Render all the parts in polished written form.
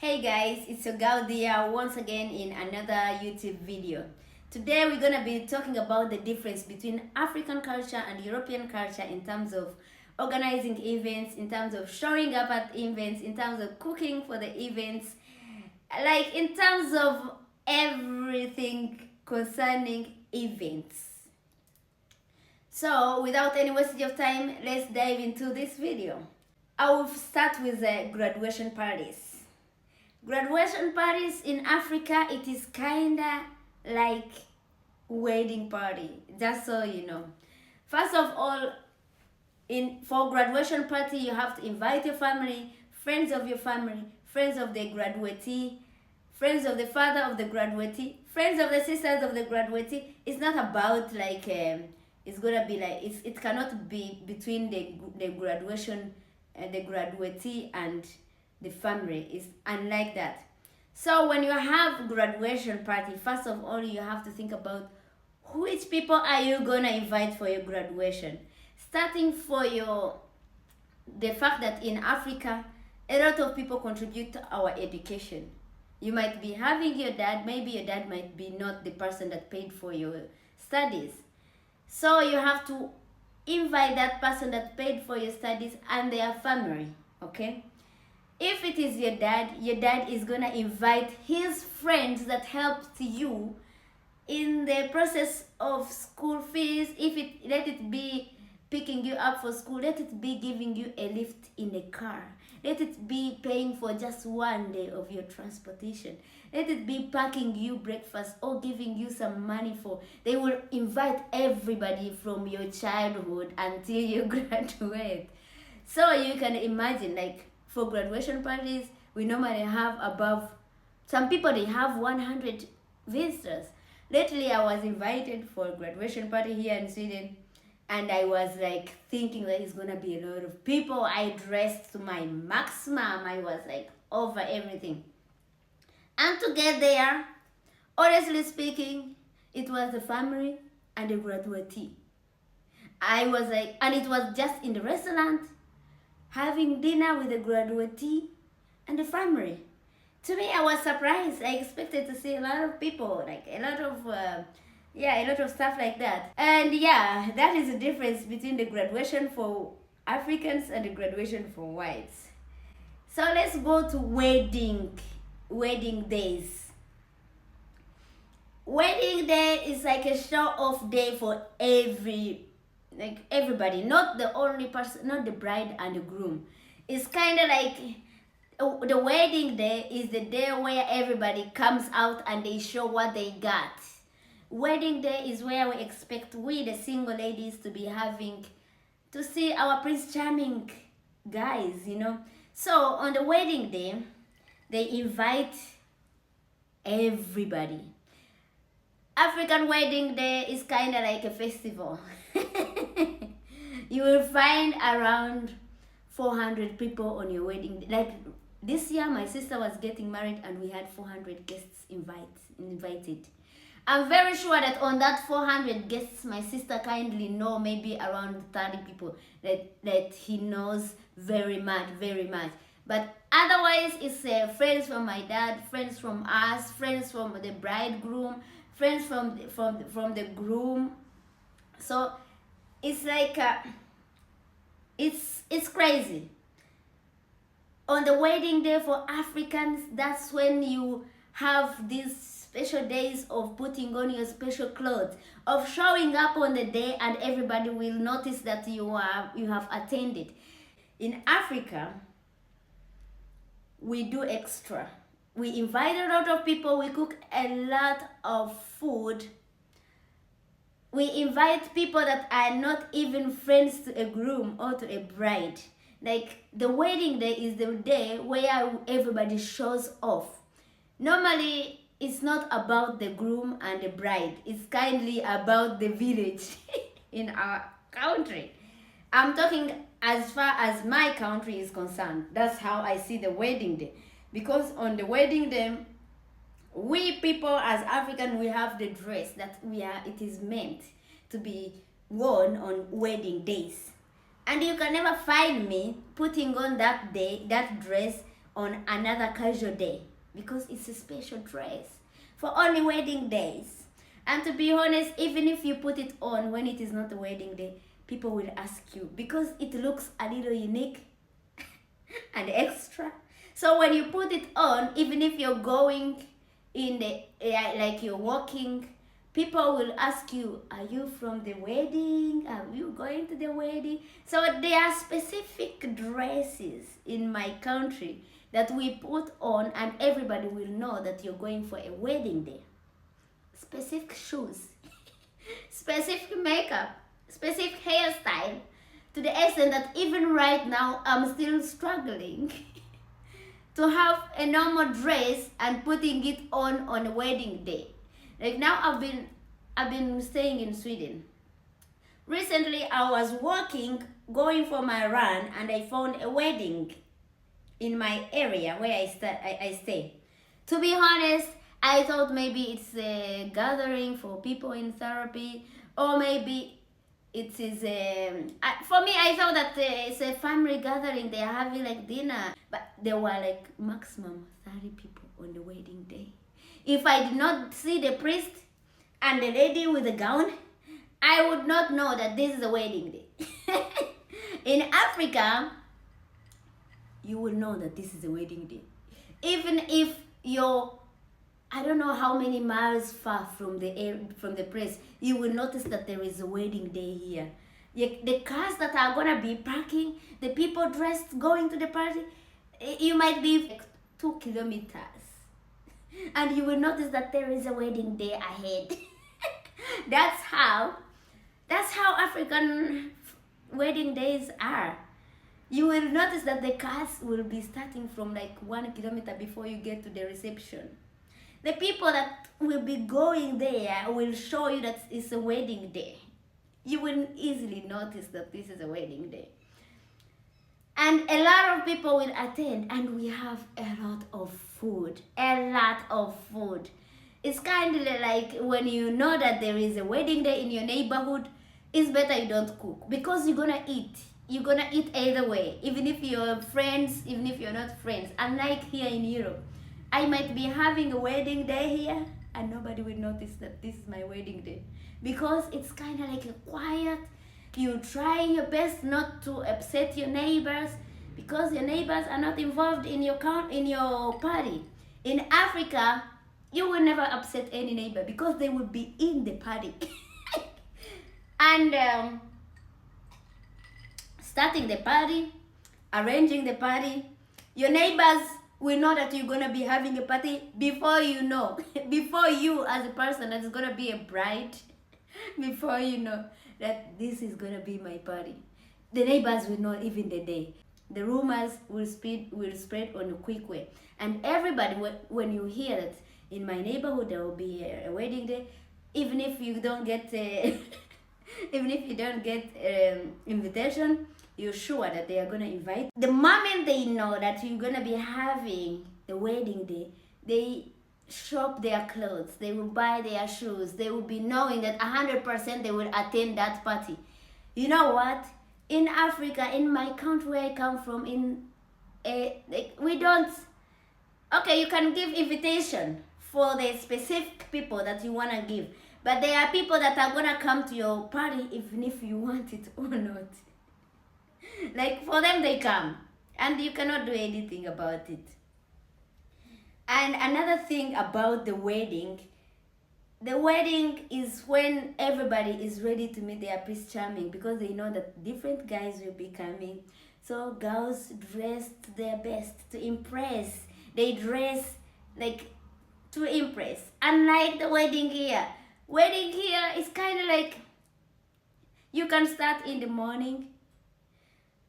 Hey guys, it's your girl Dia once again in another YouTube video. Today we're gonna be talking about the difference between African culture and European culture in terms of organizing events, in terms of showing up at events, in terms of cooking for the events, like in terms of everything concerning events. So without any wastage of time, let's dive into this video. I will start with the graduation parties. Graduation parties in Africa, it is kinda like wedding party, just so you know. First of all, for graduation party, you have to invite your family, friends of your family, friends of the graduatee, friends of the father of the graduatee, friends of the sisters of the graduatee. It's not about like it's gonna be like it cannot be between the graduation the graduatee and the family. Is unlike that. So when you have graduation party, first of all you have to think about which people are you gonna invite for your graduation. Starting for the fact that in Africa a lot of people contribute to our education. You might be having your dad, maybe your dad might be not the person that paid for your studies. So you have to invite that person that paid for your studies and their family, okay? If it is your dad is gonna invite his friends that helped you in the process of school fees. Let it be picking you up for school, let it be giving you a lift in a car, let it be paying for just one day of your transportation, let it be packing you breakfast or giving you some money for. They will invite everybody from your childhood until you graduate. So you can imagine, like, for graduation parties, we normally have above, some people they have 100 visitors. Lately, I was invited for a graduation party here in Sweden, and I was like thinking that it's gonna be a lot of people. I dressed to my maximum. I was like over everything. And to get there, honestly speaking, it was the family and the graduatee. I was like, and it was just in the restaurant, having dinner with the graduatee and the family. To me, I was surprised. I expected to see a lot of people, like a lot of stuff like that. And yeah, that is the difference between the graduation for Africans and the graduation for whites. So let's go to wedding days. Wedding day is like a show-off day for everybody, not the only person, not the bride and the groom. It's kind of like the wedding day is the day where everybody comes out and they show what they got. Wedding day is where we expect we, the single ladies, to be having to see our Prince Charming guys, you know. So on the wedding day, they invite everybody. African wedding day is kind of like a festival. You will find around 400 people on your wedding day. Like this year, my sister was getting married and we had 400 guests invited. I'm very sure that on that 400 guests, my sister kindly know maybe around 30 people that he knows very much. But otherwise, it's friends from my dad, friends from us, friends from the bridegroom, friends from the groom. So it's like it's crazy. On the wedding day for Africans, that's when you have these special days of putting on your special clothes, of showing up on the day, and everybody will notice that you have attended. In Africa, we do extra. We invite a lot of people, we cook a lot of food. We invite people that are not even friends to a groom or to a bride. Like the wedding day is the day where everybody shows off. Normally, it's not about the groom and the bride. It's kindly about the village in our country. I'm talking as far as my country is concerned. That's how I see the wedding day. Because on the wedding day, we people as African, we have the dress that it is meant to be worn on wedding days. And you can never find me putting on that dress on another casual day because it's a special dress for only wedding days. And to be honest, even if you put it on when it is not a wedding day, people will ask you because it looks a little unique and extra. So when you put it on, even if you're going in the, like you're walking, people will ask you, are you from the wedding? Are you going to the wedding? So there are specific dresses in my country that we put on and everybody will know that you're going for a wedding day. Specific shoes, specific makeup, specific hairstyle, to the extent that even right now I'm still struggling to have a normal dress and putting it on a wedding day. Like now I've been staying in Sweden. Recently I was walking, going for my run, and I found a wedding in my area where I stay. To be honest, I thought maybe it's a gathering for people in therapy, or maybe it is for me I thought that it's a family gathering, they're having like dinner, but there were like maximum 30 people on the wedding day. If I did not see the priest and the lady with the gown, I would not know that this is a wedding day. In Africa, you will know that this is a wedding day. Even if you're, I don't know how many miles far from the place, you will notice that there is a wedding day here. The cars that are gonna be parking, the people dressed going to the party, you might be like 2 kilometers, and you will notice that there is a wedding day ahead. That's how African wedding days are. You will notice that the cars will be starting from like 1 kilometer before you get to the reception. The people that will be going there will show you that it's a wedding day. You will easily notice that this is a wedding day. And a lot of people will attend, and we have a lot of food. A lot of food. It's kind of like when you know that there is a wedding day in your neighborhood, it's better you don't cook because you're gonna eat. You're gonna eat either way, even if you're friends, even if you're not friends. Unlike here in Europe, I might be having a wedding day here and nobody will notice that this is my wedding day because it's kind of like a quiet. You try your best not to upset your neighbors because your neighbors are not involved in your party. In Africa, you will never upset any neighbor because they will be in the party. And starting the party, arranging the party, your neighbors will know that you're gonna be having a party before you know. Before you as a person that's gonna be a bride, before you know that this is gonna be my party. The neighbors will know even the day. The rumors will spread on a quick way. And everybody, when you hear that in my neighborhood there will be a wedding day, even if you don't get invitation, you're sure that they are gonna invite. The moment they know that you're gonna be having the wedding day, they shop their clothes, they will buy their shoes, they will be knowing that 100% they will attend that party. You know what? In Africa, in my country where I come from, we don't. Okay, you can give invitation for the specific people that you wanna give, but there are people that are gonna come to your party even if you want it or not. Like for them, they come, and you cannot do anything about it. And another thing about the wedding is when everybody is ready to meet their Prince Charming because they know that different guys will be coming. So girls dress their best to impress. They dress like to impress. Unlike the wedding here. Wedding here is kind of like you can start in the morning,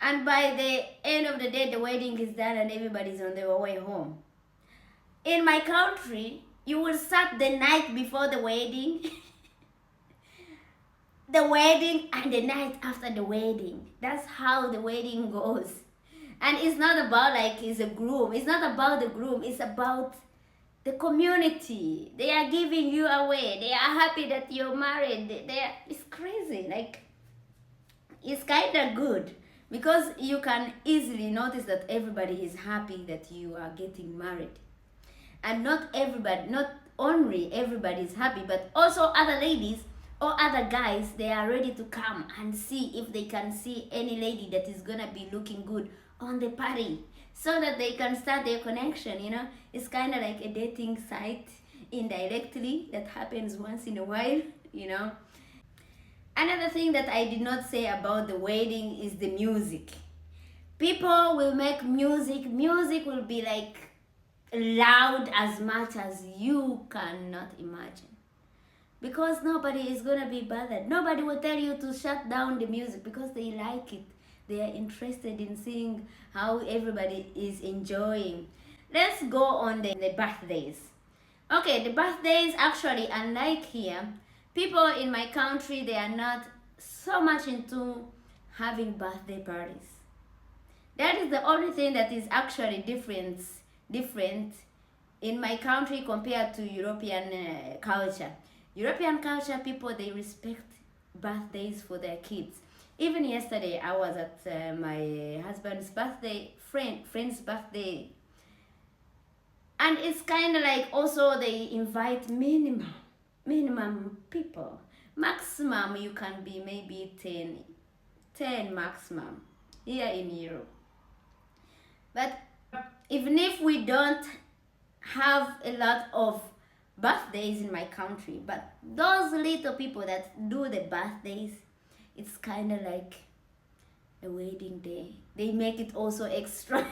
and by the end of the day, the wedding is done and everybody's on their way home. In my country, you will start the night before the wedding, the wedding, and the night after the wedding. That's how the wedding goes. And it's not about like it's a groom. It's not about the groom. It's about the community. They are giving you away. They are happy that you're married. It's crazy. Like, it's kind of good. because you can easily notice that everybody is happy that you are getting married. And not only everybody is happy, but also other ladies or other guys, they are ready to come and see if they can see any lady that is gonna be looking good on the party, so that they can start their connection, you know. It's kind of like a dating site indirectly that happens once in a while, you know. Another thing that I did not say about the wedding is the music. People will make music. Music will be like loud as much as you cannot imagine. Because nobody is gonna be bothered. Nobody will tell you to shut down the music because they like it. They are interested in seeing how everybody is enjoying. Let's go on the birthdays. Okay, the birthdays, actually, unlike here, people in my country, they are not so much into having birthday parties. That is the only thing that is actually different in my country compared to European culture. European culture, people, they respect birthdays for their kids. Even yesterday, I was at my husband's birthday, friend's birthday. And it's kind of like also they invite minimum people. Maximum you can be maybe 10 maximum here in Europe. But even if we don't have a lot of birthdays in my country, but those little people that do the birthdays, it's kind of like a wedding day. They make it also extra.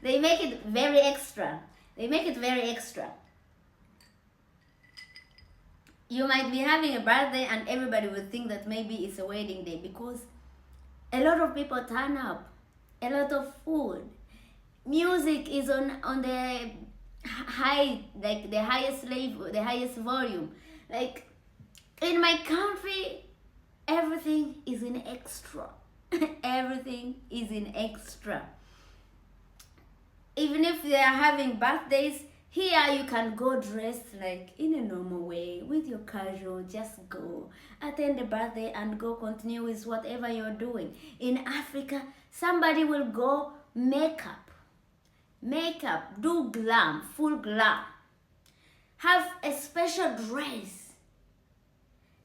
They make it very extra. They make it very extra. You might be having a birthday and everybody will think that maybe it's a wedding day because a lot of people turn up, a lot of food. Music is on the high, like the highest level, the highest volume. Like in my country, everything is in extra. Everything is in extra. Even if they are having birthdays, here you can go dressed like in a normal way with your casual, just go attend the birthday and go continue with whatever you're doing. In Africa, somebody will go makeup, do glam, full glam, have a special dress,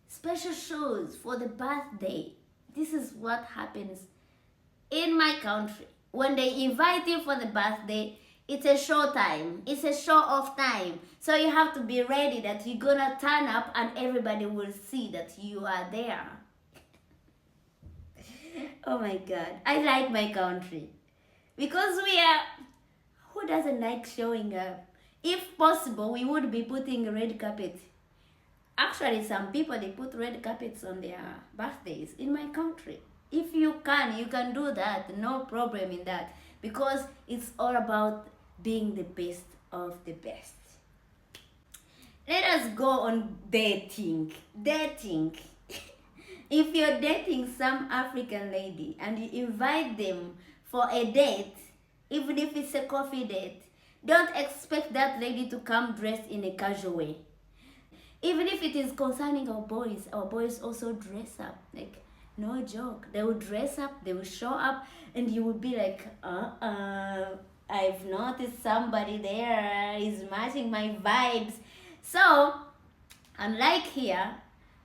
special shoes for the birthday. This is what happens in my country. When they invite you for the birthday, it's a show time. It's a show off time. So you have to be ready that you're gonna turn up and everybody will see that you are there. Oh my God, I like my country. Because who doesn't like showing up? If possible, we would be putting a red carpet. Actually, some people, they put red carpets on their birthdays in my country. If you can do that, no problem in that, because it's all about being the best of the best. Let us go on dating. If you're dating some African lady and you invite them for a date, even if it's a coffee date, don't expect that lady to come dressed in a casual way. Even if it is concerning our boys also dress up. Like, no joke. They will dress up, they will show up, and you will be like, I've noticed somebody there is matching my vibes. So, unlike here,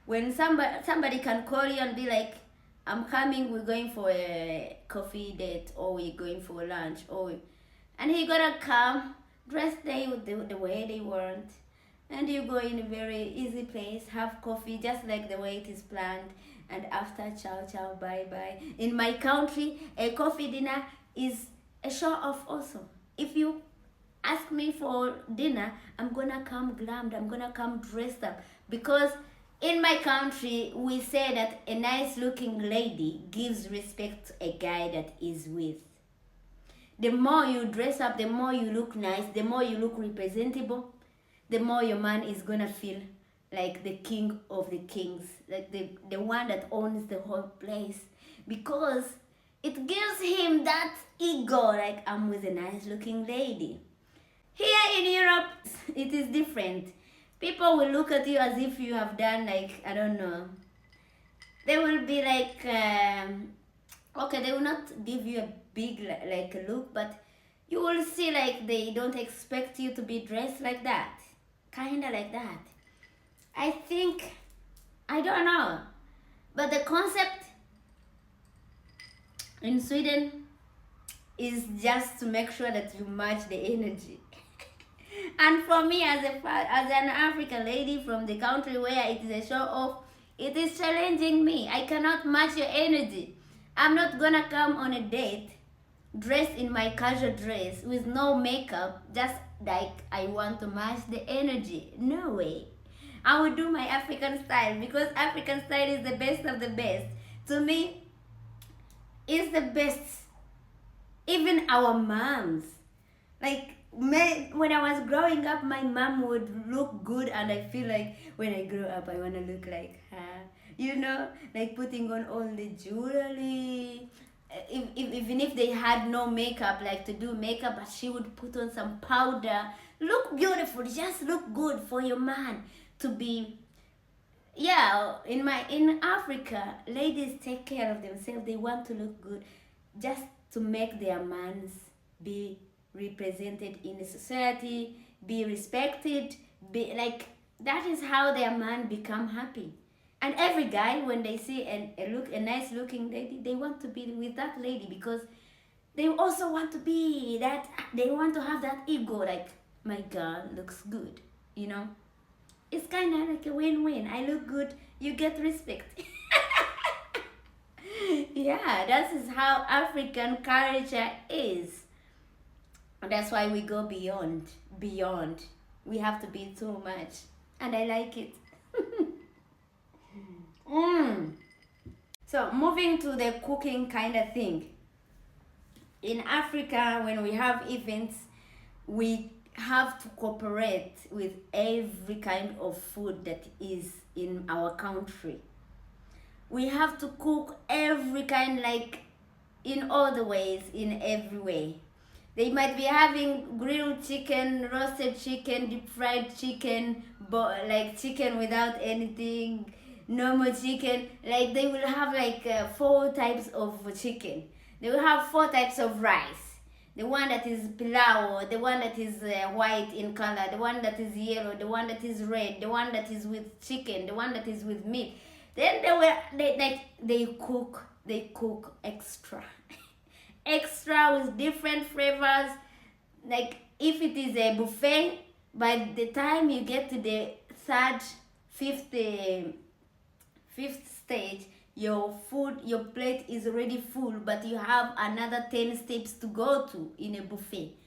when somebody can call you and be like, I'm coming, we're going for a coffee date, or we're going for lunch, and he gonna come dressed the way they want, and you go in a very easy place, have coffee just like the way it is planned, and after ciao, bye. In my country, a coffee dinner is a show off also. If you ask me for dinner, I'm gonna come glammed, I'm gonna come dressed up, because in my country, we say that a nice looking lady gives respect to a guy that is with. The more you dress up, the more you look nice, the more you look representable, the more your man is gonna feel like the king of the kings, like the one that owns the whole place, because it gives him that ego, like, I'm with a nice looking lady. Here in Europe, it is different. People will look at you as if you have done, like, I don't know. They will be like, Okay, they will not give you a big like look, but you will see like they don't expect you to be dressed like that, kinda like that. I think, I don't know, but the concept in Sweden is just to make sure that you match the energy. And for me, as an African lady from the country where it is a show off, it is challenging me. I cannot match your energy. I'm not gonna come on a date dressed in my casual dress with no makeup, just like I want to match the energy. No way. I will do my African style, because African style is the best of the best. To me, it's the best. Even our moms, like when I was growing up, my mom would look good, and I feel like when I grow up, I want to look like her. You know, like putting on all the jewelry. Even if they had no makeup, like to do makeup, but she would put on some powder. Look beautiful, just look good for your man to be. Yeah, in Africa, ladies take care of themselves. They want to look good, just to make their mans be represented in the society, be respected, be like, that is how their man become happy. And every guy, when they see a nice looking lady, they want to be with that lady, because they also want to be that, they want to have that ego, like, my girl looks good, you know. It's kind of like a win-win. I look good, you get respect. Yeah, that is how African culture is. That's why we go beyond. We have to be too much, and I like it. So moving to the cooking kind of thing. In Africa, when we have events, we have to cooperate with every kind of food that is in our country. We have to cook every kind, like in all the ways, in every way. They might be having grilled chicken, roasted chicken, deep fried chicken, like chicken without anything, normal chicken. Like they will have like 4 types of chicken. They will have 4 types of rice. The one that is pilau, the one that is white in color, the one that is yellow, the one that is red, the one that is with chicken, the one that is with meat. Then they cook extra. Extra with different flavors. Like if it is a buffet, by the time you get to the fifth stage, your plate is already full, but you have another 10 steps to go to in a buffet.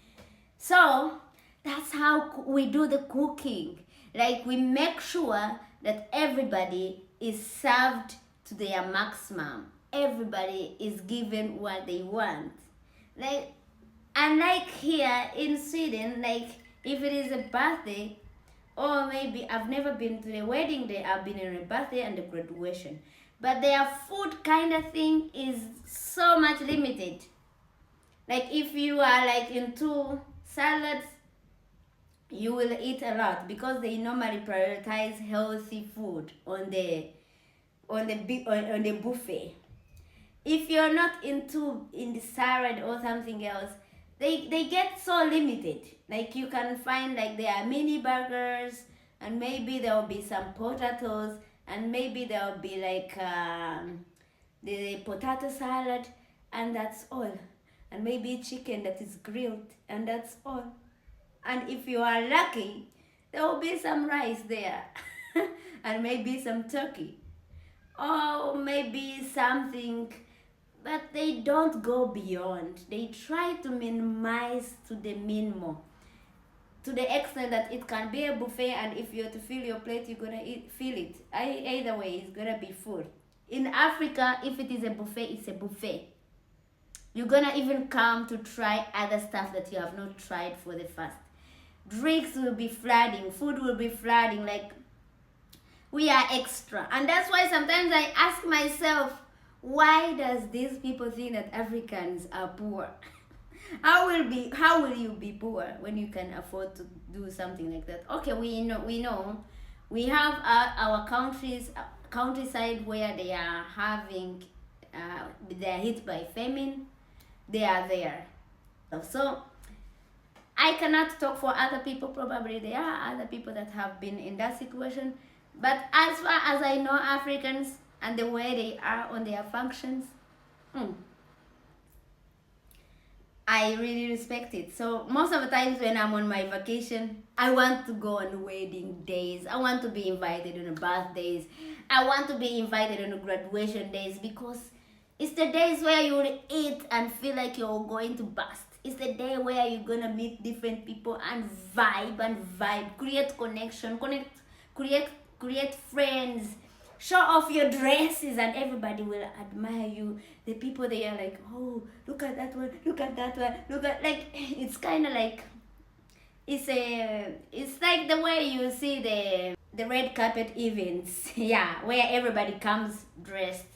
So that's how we do the cooking. Like we make sure that everybody is served to their maximum. Everybody is given what they want. Like, unlike here in Sweden, like if it is a birthday, or maybe I've never been to the wedding day, I've been in a birthday and a graduation. But their food kind of thing is so much limited. Like if you are like into salads, you will eat a lot, because they normally prioritize healthy food on the buffet. If you're not in the salad or something else, they get so limited. Like you can find like there are mini burgers, and maybe there will be some potatoes, and maybe there will be like the potato salad, and that's all. And maybe chicken that is grilled, and that's all. And if you are lucky, there will be some rice there, and maybe some turkey, or maybe something. But they don't go beyond. They try to minimize to the minimum, to the extent that it can be a buffet, and if you're to fill your plate, you're gonna fill it. Either way, it's gonna be full. In Africa, if it is a buffet, it's a buffet. You're gonna even come to try other stuff that you have not tried for the first. Drinks will be flooding, food will be flooding, like we are extra. And that's why sometimes I ask myself, why does these people think that Africans are poor? How will you be poor when you can afford to do something like that? Okay, we know we have our countryside where they are having they are hit by famine, they are there. So I cannot talk for other people. Probably there are other people that have been in that situation. But as far as I know, Africans and the way they are on their functions, I really respect it. So most of the times when I'm on my vacation, I want to go on wedding days. I want to be invited on birthdays. I want to be invited on graduation days, because it's the days where you will eat and feel like you're going to burst. It's the day where you're gonna meet different people and vibe, create connection, create friends, show off your dresses, and everybody will admire you. The people, they are like, oh, look at that one, look at that one, look at, like, it's kind of like, it's like the way you see the red carpet events, yeah, where everybody comes dressed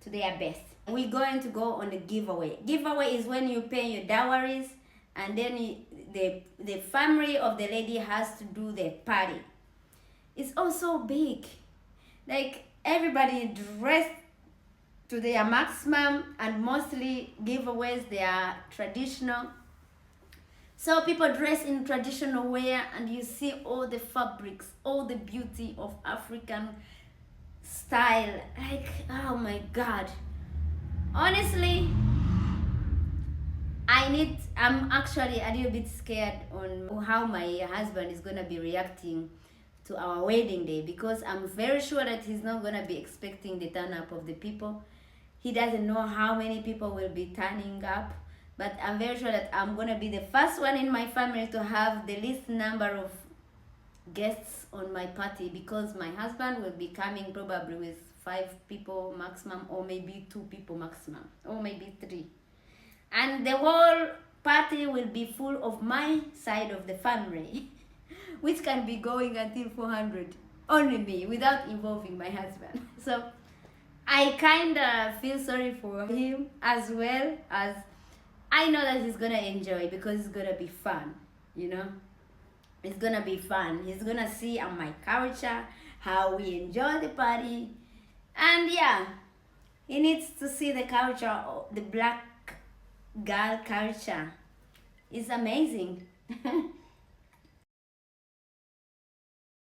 to their best. We're going to go on a giveaway. Giveaway is when you pay your dowries, and then the family of the lady has to do the party. It's also big. Like, everybody dressed to their maximum, and mostly giveaways, they are traditional. So people dress in traditional wear, and you see all the fabrics, all the beauty of African style. Like, oh my God. Honestly, I'm actually a little bit scared on how my husband is gonna be reacting to our wedding day, because I'm very sure that he's not gonna be expecting the turn up of the people. He doesn't know how many people will be turning up, but I'm very sure that I'm gonna be the first one in my family to have the least number of guests on my party, because my husband will be coming probably with 5 people maximum, or maybe 2 people maximum, or maybe 3. And the whole party will be full of my side of the family, which can be going until 400, only me, without involving my husband. So I kind of feel sorry for him, as well as I know that he's gonna enjoy, because it's gonna be fun, you know. It's gonna be fun. He's gonna see my culture, how we enjoy the party. And yeah, he needs to see the culture, the black girl culture. It's amazing.